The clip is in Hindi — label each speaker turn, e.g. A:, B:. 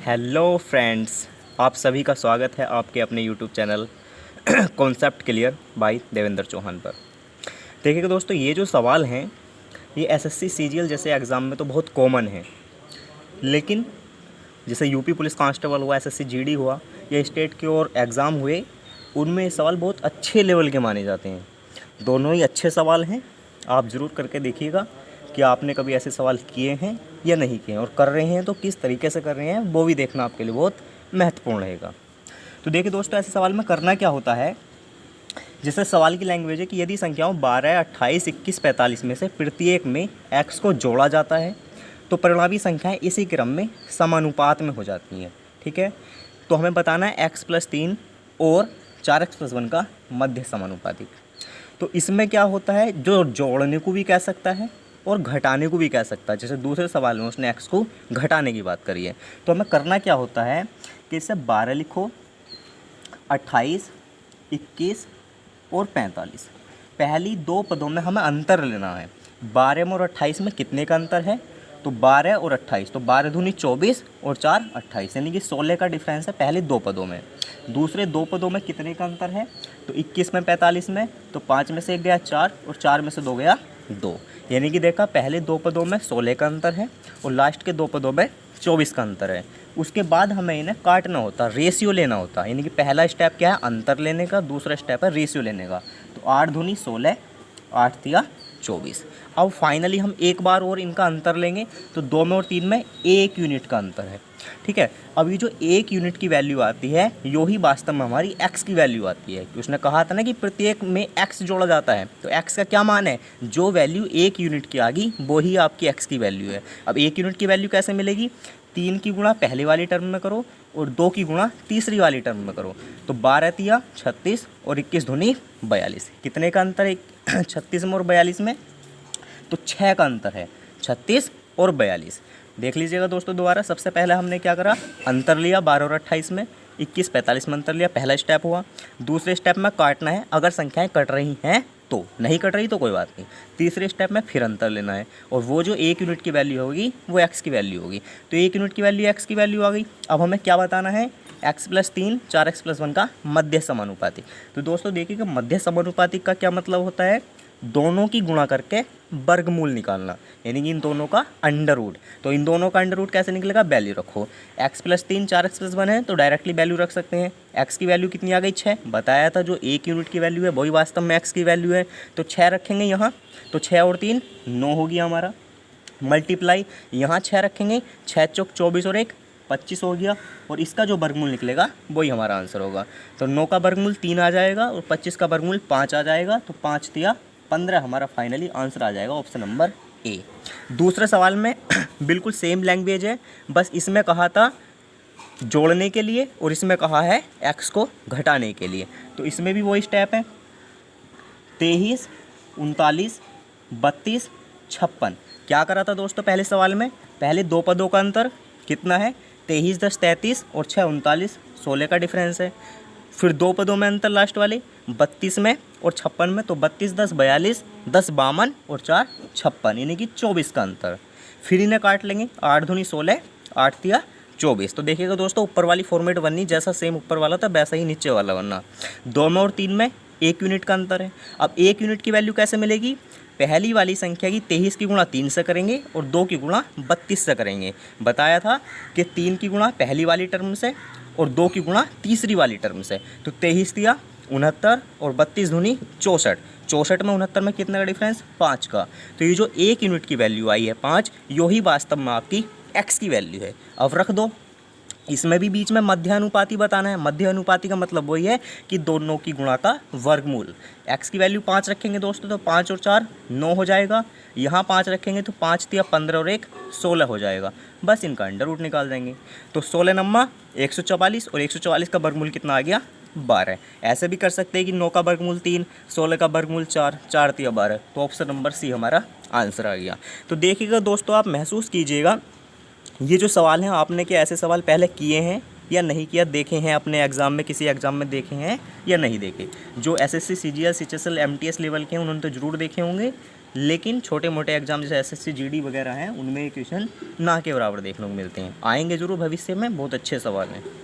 A: हेलो फ्रेंड्स, आप सभी का स्वागत है आपके अपने YouTube channel concept clear by Devendra Chauhan पर। देखिएगा दोस्तों, ये जो सवाल हैं ये एसएससी सीजीएल जैसे एग्ज़ाम में तो बहुत कॉमन है, लेकिन जैसे यूपी पुलिस कांस्टेबल हुआ, एसएससी जीडी हुआ या स्टेट के और एग्ज़ाम हुए, उनमें ये सवाल बहुत अच्छे लेवल के माने जाते हैं। दोनों ही अच्छे सवाल हैं। आप ज़रूर करके देखिएगा कि आपने कभी ऐसे सवाल किए हैं या नहीं किए हैं, और कर रहे हैं तो किस तरीके से कर रहे हैं वो भी देखना आपके लिए बहुत महत्वपूर्ण रहेगा। तो देखिए दोस्तों, ऐसे सवाल में करना क्या होता है, जैसे सवाल की लैंग्वेज है कि यदि संख्याओं 12, 28, 21, 45 में से प्रत्येक में x को जोड़ा जाता है तो परिणामी संख्याएं इसी क्रम में समानुपात में हो जाती हैं। ठीक है, तो हमें बताना है x+3 और 4x+1 का मध्य समानुपातिक। तो इसमें क्या होता है, जो जोड़ने को भी कह सकता है और घटाने को भी कह सकता है। जैसे दूसरे सवाल में उसने x को घटाने की बात करी है, तो हमें करना क्या होता है कि इसे 12 लिखो, 28, 21 और 45। पहली दो पदों में हमें अंतर लेना है। 12 में और 28 में कितने का अंतर है, तो 12 और 28, तो 12 दूनी 24 और 4 28, यानी कि 16 का डिफरेंस है पहले दो पदों में। दूसरे दो पदों में कितने का अंतर है, तो 21 में 45 में, तो 5 में से 1 गया 4 और 4 में से 2 गया 2, यानी कि देखा पहले दो पदों में 16 का अंतर है और लास्ट के दो पदों में 24 का अंतर है। उसके बाद हमें इन्हें काटना होता, रेशियो लेना होता, यानी कि पहला स्टेप क्या है अंतर लेने का, दूसरा स्टेप है रेशियो लेने का। तो 8 दूनी 16, 8 तिया 24। अब फाइनली हम एक बार और इनका अंतर लेंगे, तो 2 में और 3 में 1 यूनिट का अंतर है। ठीक है, अब ये जो 1 यूनिट की वैल्यू आती है यो ही वास्तव में हमारी x की वैल्यू आती है। उसने कहा था ना कि प्रत्येक में x जोड़ा जाता है, तो x का क्या मान है, जो वैल्यू 1 यूनिट की आ गई वो ही आपकी x की वैल्यू है। अब 1 यूनिट की वैल्यू कैसे मिलेगी, 3 की गुणा पहली वाली टर्म में करो और 2 की गुणा तीसरी वाली टर्म में करो, तो 12 तिया 36 और 21 दूनी 42। कितने का अंतर है 36 में और 42 में, तो 6 का अंतर है, 36 और 42। देख लीजिएगा दोस्तों दोबारा, सबसे पहले हमने क्या करा, अंतर लिया 12 और 28 में, 21 45 में अंतर लिया, पहला स्टेप हुआ। दूसरे स्टेप में काटना है, अगर संख्याएं कट रही हैं तो, नहीं कट रही तो कोई बात नहीं। तीसरे स्टेप में फिर अंतर लेना है, और वो जो 1 यूनिट की वैल्यू होगी वो x की वैल्यू होगी। तो 1 यूनिट की वैल्यू x की वैल्यू आ गई। अब हमें क्या बताना है, x+3 4x+1 का मध्य समानुपातिक। तो दोस्तों देखिए कि मध्य समानुपातिक का क्या मतलब होता है, दोनों की गुणा करके वर्गमूल निकालना, यानी कि इन दोनों का अंडर रूट। तो इन दोनों का अंडर रूट कैसे निकलेगा, वैल्यू रखो। x+3 4x+1 है तो डायरेक्टली वैल्यू रख सकते हैं। x की वैल्यू कितनी आ गई 6, बताया था जो 1 यूनिट की वैल्यू है वही वास्तव में x की वैल्यू है, तो 6 रखेंगे यहाँ, तो 6 और 3 9 हो गया हमारा। मल्टीप्लाई यहाँ 6 रखेंगे, 6 चौक 24 और 1 25 हो गया, और इसका जो वर्गमूल निकलेगा वही हमारा आंसर होगा। तो 9 का वर्गमूल 3 आ जाएगा और 25 का वर्गमूल 5 आ जाएगा, तो 5 तिया 15 हमारा फाइनली आंसर आ जाएगा, ऑप्शन नंबर ए। दूसरे सवाल में बिल्कुल सेम लैंग्वेज है, बस इसमें कहा था जोड़ने के लिए और इसमें कहा है x को घटाने के लिए। तो इसमें भी वही स्टेप है, 23, 39, 32, 56। क्या करा था दोस्तों पहले सवाल में, पहले दो पदों का अंतर कितना है, 23 10 33 और 6 39, 16 का डिफरेंस है। फिर दो पदों में अंतर लास्ट वाले 32 में और 56 में, तो 32 10 42, 10 52 और 4 56, यानी कि 24 का अंतर। फिर इन्हें काट लेंगे, 8 दूनी 16, 8 तिया 24। तो देखिएगा दोस्तों ऊपर वाली फॉर्मेट बननी जैसा सेम ऊपर वाला था वैसा ही नीचे वाला बनना। 2 में और 3 में 1 यूनिट का अंतर है। अब 1 यूनिट की वैल्यू कैसे मिलेगी, पहली वाली संख्या की 23 की गुणा 3 से करेंगे और 2 की गुणा 32 से करेंगे। बताया था कि 3 की गुणा पहली वाली टर्म से और 2 की गुणा तीसरी वाली टर्म से, तो 23 दिया 69 और 32 दूनी 64। 64 में 69 में कितने का डिफरेंस, 5 का। तो ये जो 1 यूनिट की वैल्यू आई है 5, यो ही वास्तव में आपकी x की वैल्यू है। अब रख दो, इसमें भी बीच में मध्य अनुपाती बताना है। मध्य अनुपाती का मतलब वही है कि दोनों की गुणा का वर्गमूल। x की वैल्यू 5 रखेंगे दोस्तों, तो 5 और 4 9 हो जाएगा। यहाँ 5 रखेंगे तो 5 तिया 15 और 1 16 हो जाएगा। बस इनका अंडर रूट निकाल देंगे, तो 16 नम्मा 144 और 144 का वर्गमूल कितना आ गया 12। ऐसे भी कर सकते हैं कि 9 का वर्गमूल 3, 16 का वर्गमूल 4, 4 तिया 12, तो ऑप्शन नंबर सी हमारा आंसर आ गया। तो देखिएगा दोस्तों, आप महसूस कीजिएगा ये जो सवाल हैं आपने क्या ऐसे सवाल पहले किए हैं या नहीं किया, देखे हैं अपने एग्ज़ाम में, किसी एग्ज़ाम में देखे हैं या नहीं देखे। जो SSC CGL CHSL MTS level के हैं उन्होंने तो ज़रूर देखे होंगे, लेकिन छोटे मोटे एग्जाम जैसे एसएससी जीडी वगैरह हैं उनमें ये क्वेश्चन ना के बराबर देखने को मिलते हैं। आएंगे जरूर भविष्य में, बहुत अच्छे सवाल हैं।